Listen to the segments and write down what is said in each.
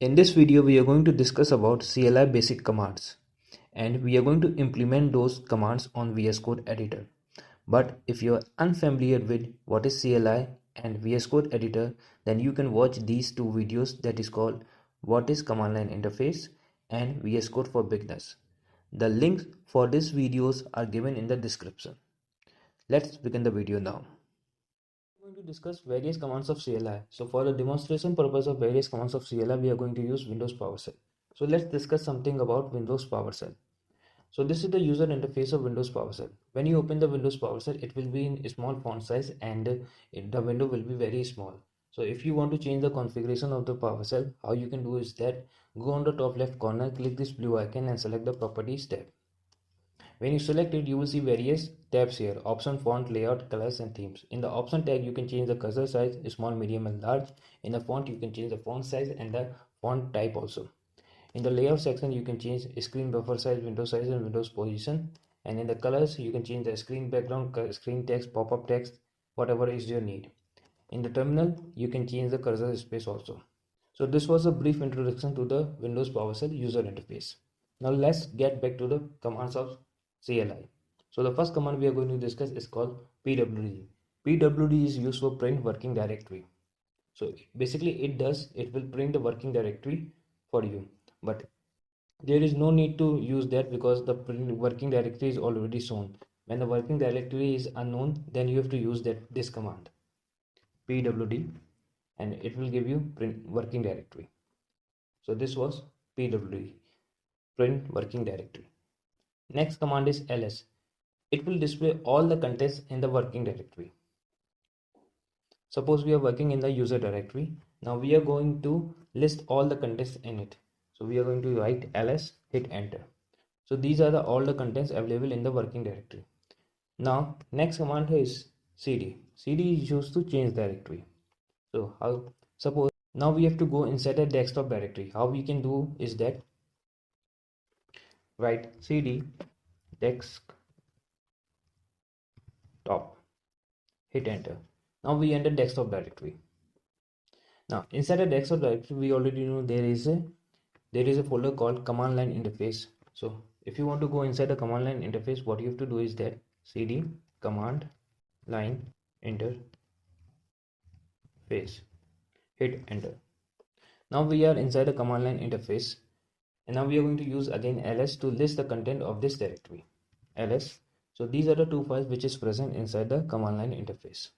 In this video, we are going to discuss about CLI basic commands, and we are going to implement those commands on VS Code editor. But if you are unfamiliar with what is CLI and VS Code editor, then you can watch these two videos, that is called what is command line interface and VS Code for beginners. The links for these videos are given in the description. Let's begin the video now. We are going to discuss various commands of CLI. So for the demonstration purpose of various commands of CLI, we are going to use Windows PowerShell. So let's discuss something about Windows PowerShell. So this is the user interface of Windows PowerShell. When you open the Windows PowerShell, it will be in small font size and the window will be very small. So if you want to change the configuration of the PowerShell, how you can do is that go on the top left corner, click this blue icon and select the properties tab. When you select it, you will see various tabs here: option, font, layout, colors and themes. In the option tag, you can change the cursor size, small, medium and large. In the font, you can change the font size and the font type also. In the layout section, you can change screen buffer size, window size and windows position. And in the colors, you can change the screen background, screen text, pop-up text, whatever is your need. In the terminal, you can change the cursor space also. So this was a brief introduction to the Windows PowerShell user interface. Now let's get back to the commands of CLI. So the first command we are going to discuss is called pwd. Pwd is used for print working directory. So basically it will print the working directory for you, but there is no need to use that because the working directory is already shown. When the working directory is unknown, then you have to use this command pwd, and it will give you print working directory. So this was pwd, print working directory. Next command is ls. It will display all the contents in the working directory. Suppose we are working in the user directory. Now we are going to list all the contents in it. So we are going to write ls, hit enter. So these are all the contents available in the working directory. Now next command is cd. cd is used to change directory. So suppose now we have to go inside a desktop directory. How we can do is that write cd desktop, hit enter. Now we enter desktop directory. Now inside a desktop directory, we already know there is a folder called command line interface. So if you want to go inside the command line interface, what you have to do is that cd command line interface, hit enter. Now we are inside the command line interface, and now we are going to use again ls to list the content of this directory, ls. So these are the two files which is present inside the command line interface.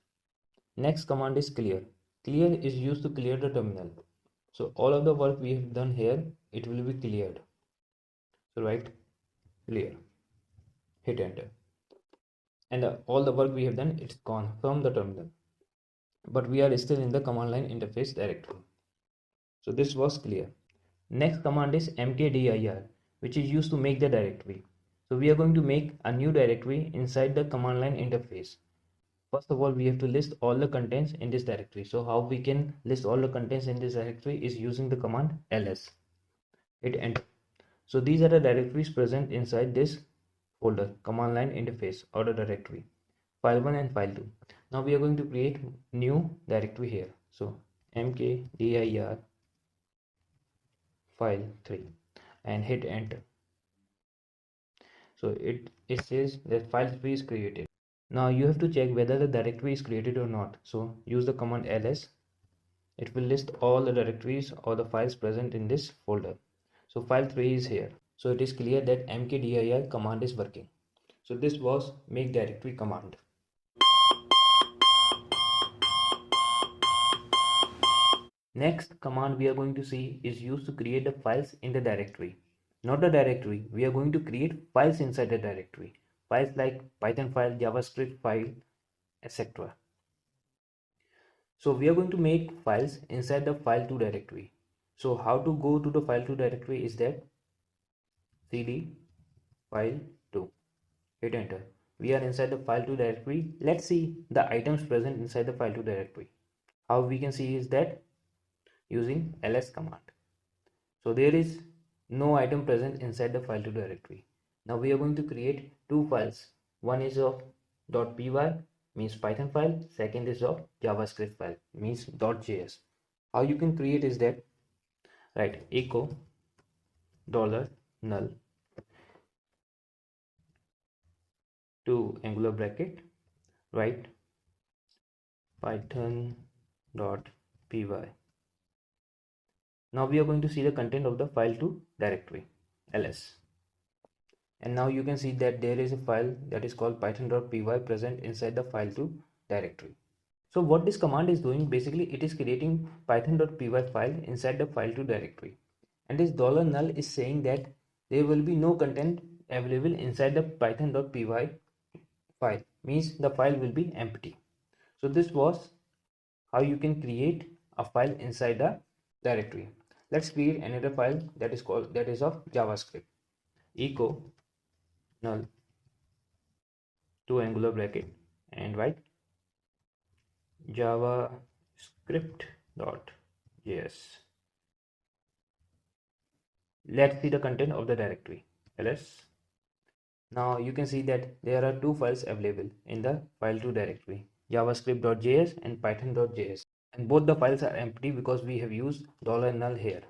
Next command is clear. Clear is used to clear the terminal. So all of the work we have done here, it will be cleared. So write clear, hit enter, and all the work we have done, it's gone from the terminal, but we are still in the command line interface directory. So this was clear. Next command is mkdir, which is used to make the directory. So we are going to make a new directory inside the command line interface. First of all, we have to list all the contents in this directory. So how we can list all the contents in this directory is using the command ls, hit enter. So these are the directories present inside this folder, command line interface, or the directory, file1 and file2. Now we are going to create new directory here. So mkdir file3 and hit enter. So it says that file3 is created. Now you have to check whether the directory is created or not. So use the command ls. It will list all the directories or the files present in this folder. So file3 is here. So it is clear that mkdir command is working. So this was make directory command. Next command we are going to see is used to create the files in the directory. Not the directory, we are going to create files inside the directory. Files like Python file, JavaScript file, etc. So we are going to make files inside the file2 directory. So how to go to the file2 directory is that cd file2, hit enter. We are inside the file2 directory. Let's see the items present inside the file2 directory. How we can see is that using ls command. So there is no item present inside the file2 directory. Now we are going to create two files. One is of .py, means Python file. Second is of JavaScript file, means .js. How you can create is that write echo dollar null to angular bracket, write python.py. Now we are going to see the content of the file2 directory ls. And now you can see that there is a file that is called python.py present inside the file2 directory. So what this command is doing, basically it is creating python.py file inside the file2 directory. And this $null is saying that there will be no content available inside the python.py file, means the file will be empty. So this was how you can create a file inside the directory. Let's create another file that is of JavaScript. Echo null to angular bracket and write javascript.js. Let's see the content of the directory ls. Now you can see that there are two files available in the file2 directory, javascript.js and python.js, and both the files are empty because we have used $null here.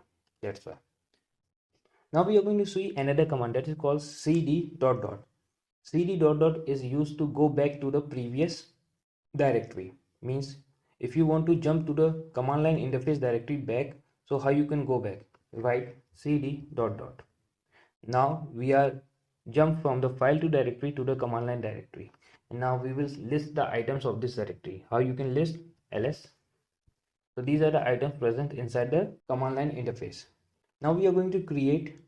That's why. Now we are going to see another command that is called cd dot dot. Cd dot dot is used to go back to the previous directory. Means if you want to jump to the command line interface directory back, so how you can go back? Write cd dot dot. Now we are jump from the file2 directory to the command line directory, and now we will list the items of this directory. How you can list? ls. So these are the items present inside the command line interface. Now we are going to create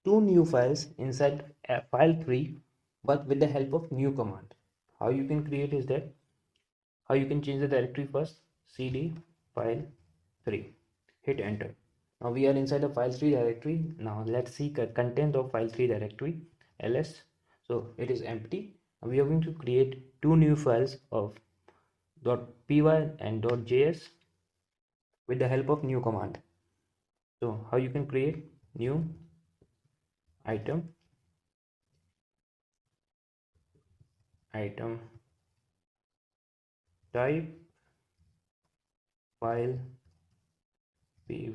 two new files inside file3, but with the help of new command. How you can create is that, how you can change the directory first, cd file3, hit enter. Now we are inside the file3 directory. Now let's see content of file3 directory ls. So it is empty. Now we are going to create two new files of .py and .js with the help of new command. So how you can create new item type file py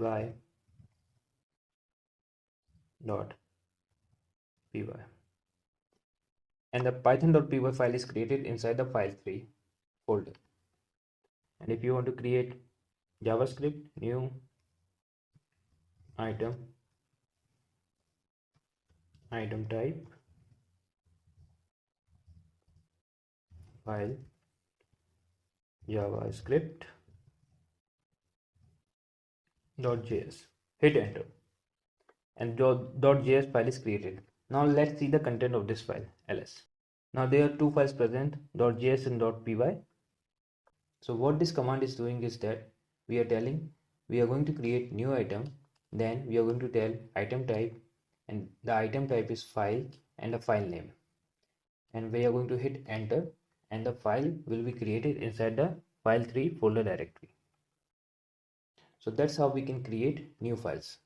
dot py, and the python.py file is created inside the file3 folder. And if you want to create javascript new item type file javascript .js, hit enter, and .js file is created. Now let's see the content of this file ls. Now there are two files present, .js and .py. So what this command is doing is that we are telling we are going to create new item, then we are going to tell item type, and the item type is file and a file name, and we are going to hit enter, and the file will be created inside the file3 folder directory. So that's how we can create new files.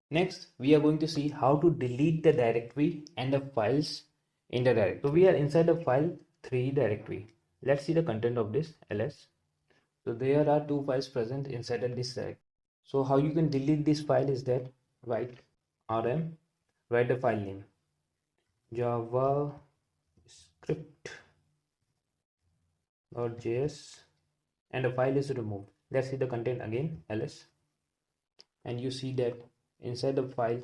Next, we are going to see how to delete the directory and the files in the directory. So we are inside the file3 directory. Let's see the content of this ls. So there are two files present inside of this directory. So how you can delete this file is that, write rm, write the file name javascript.js, and the file is removed. Let's see the content again ls, and you see that inside the file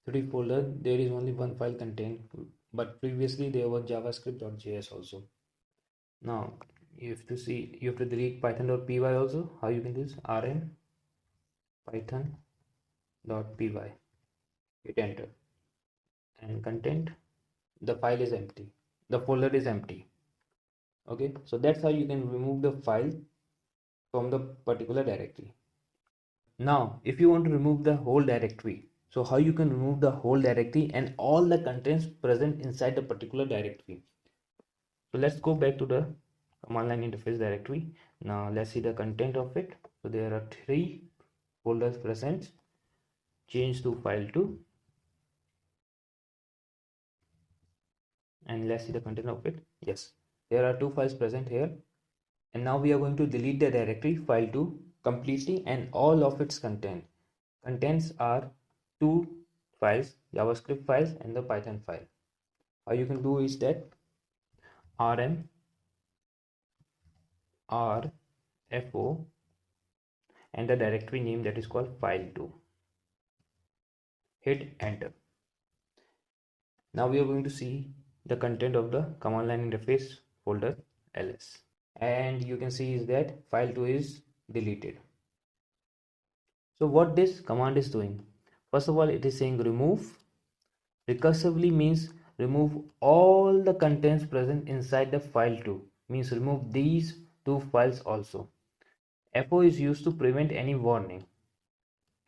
3 folder there is only one file contained, but previously there was javascript.js also. Now you have to delete python.py also. How you can do this? Rm python.py, hit enter, and content, the file is empty, the folder is empty. Okay, so that's how you can remove the file from the particular directory. Now if you want to remove the whole directory, so how you can remove the whole directory and all the contents present inside the particular directory? So let's go back to the command line interface directory. Now let's see the content of it. So there are 3 folders present. Change to file2, and let's see the content of it. Yes, there are 2 files present here, and now we are going to delete the directory file2 completely and all of its content. contains are two files, JavaScript files and the Python file. How you can do is that rm rfo and the directory name that is called file2. Hit enter. Now we are going to see the content of the command line interface folder ls, and you can see is that file2 is deleted. So what this command is doing, first of all it is saying remove. Recursively means remove all the contents present inside the file2, means remove these two files also. FO is used to prevent any warning,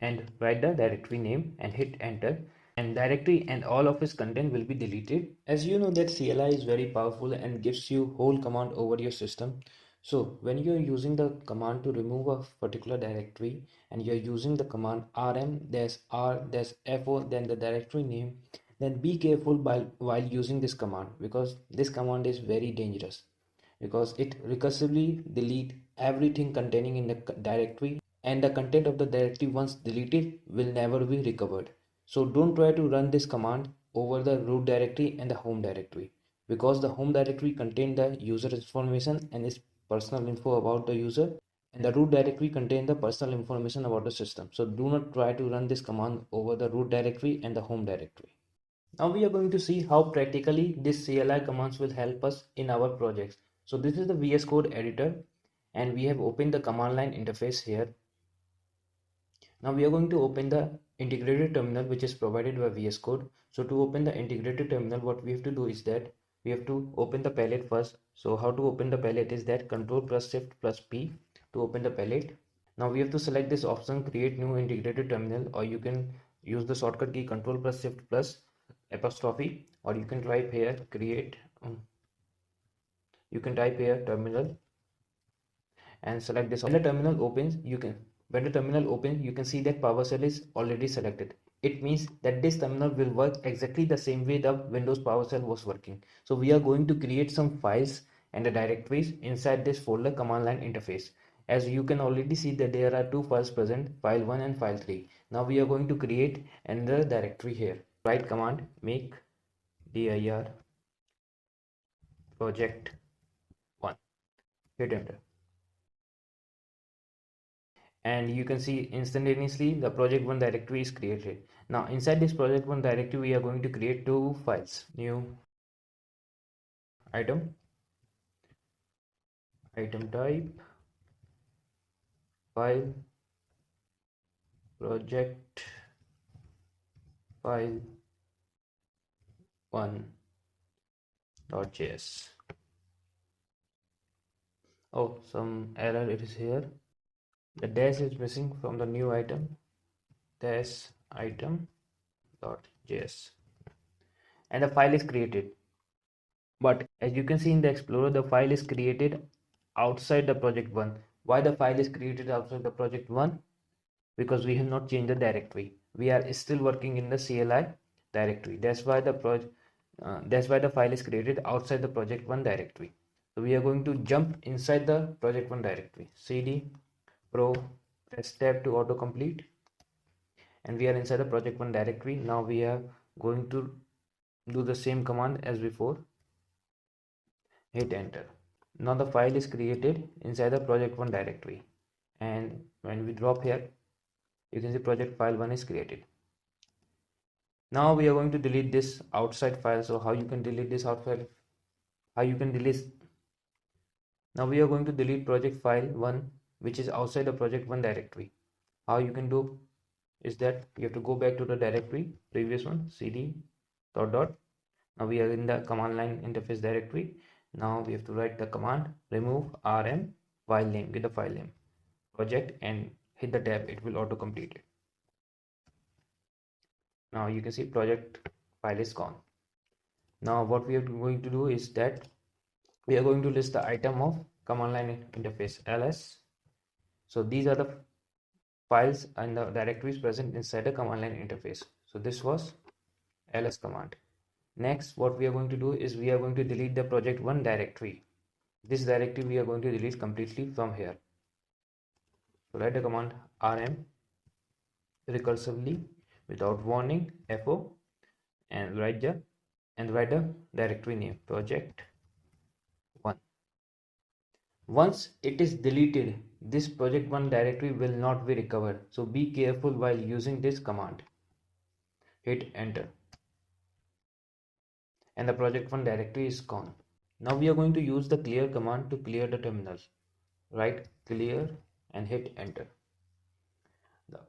and write the directory name and hit enter, and directory and all of its content will be deleted. As you know that CLI is very powerful and gives you whole command over your system. So when you are using the command to remove a particular directory and you are using the command rm-r-fo then the directory name, then be careful while using this command, because this command is very dangerous, because it recursively delete everything containing in the directory, and the content of the directory once deleted will never be recovered. So don't try to run this command over the root directory and the home directory, because the home directory contain the user information and its personal info about the user, and the root directory contain the personal information about the system. So do not try to run this command over the root directory and the home directory. Now we are going to see how practically this CLI commands will help us in our projects. So this is the VS Code editor, and we have opened the command line interface here. Now we are going to open the integrated terminal which is provided by VS Code. So to open the integrated terminal, what we have to do is that we have to open the palette first. So how to open the palette is that Control plus Shift plus P to open the palette. Now we have to select this option, create new integrated terminal, or you can use the shortcut key Control plus Shift plus apostrophe, or you can type here create you can type here terminal and select this. When the terminal opens, you can see that PowerShell is already selected. It means that this terminal will work exactly the same way the Windows PowerShell was working. So we are going to create some files and the directories inside this folder command line interface. As you can already see that there are two files present, file 1 and file 3. Now we are going to create another directory here. Write command make dir project 1. Hit enter. And you can see instantaneously the project1 directory is created. Now inside this project1 directory we are going to create two files, new item type file project file 1.js. Oh, some error it is here. The dash is missing from the new item dash item.js, and the file is created. But as you can see in the Explorer, the file is created outside the project 1. Why the file is created outside the project 1? Because we have not changed the directory. We are still working in the CLI directory. That's why the file is created outside the project 1 directory. So we are going to jump inside the project 1 directory. CD pro, press tab to autocomplete, and we are inside the project 1 directory. Now we are going to do the same command as before. Hit enter. Now the file is created inside the project1 directory, and when we drop here you can see project file 1 is created. Now we are going to delete this outside file. So how you can delete this outside, how you can delete, now we are going to delete project file 1 which is outside the project1 directory. How you can do is that you have to go back to the directory, previous one, cd dot. Now we are in the command line interface directory. Now we have to write the command remove rm file name with the file name project and hit the tab. It will auto complete it. Now you can see project file is gone. Now what we are going to do is that we are going to list the item of command line interface ls. So these are the files and the directories present inside the command line interface. So this was ls command. Next, what we are going to do is we are going to delete the project1 directory. This directory we are going to delete completely from here. So write the command rm recursively without warning fo and write the directory name project1. Once it is deleted, this project1 directory will not be recovered, so be careful while using this command. Hit enter and the project1 directory is gone. Now we are going to use the clear command to clear the terminal. Write clear and hit enter.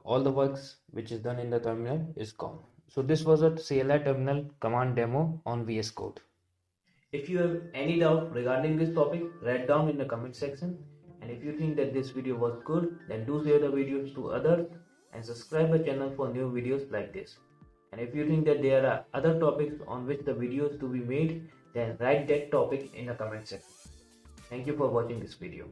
All the works which is done in the terminal is gone. So this was a CLI terminal command demo on VS Code. If you have any doubt regarding this topic, write down in the comment section. And if you think that this video was good, then do share the videos to others and subscribe the channel for new videos like this. And if you think that there are other topics on which the videos to be made, then write that topic in the comment section. Thank you for watching this video.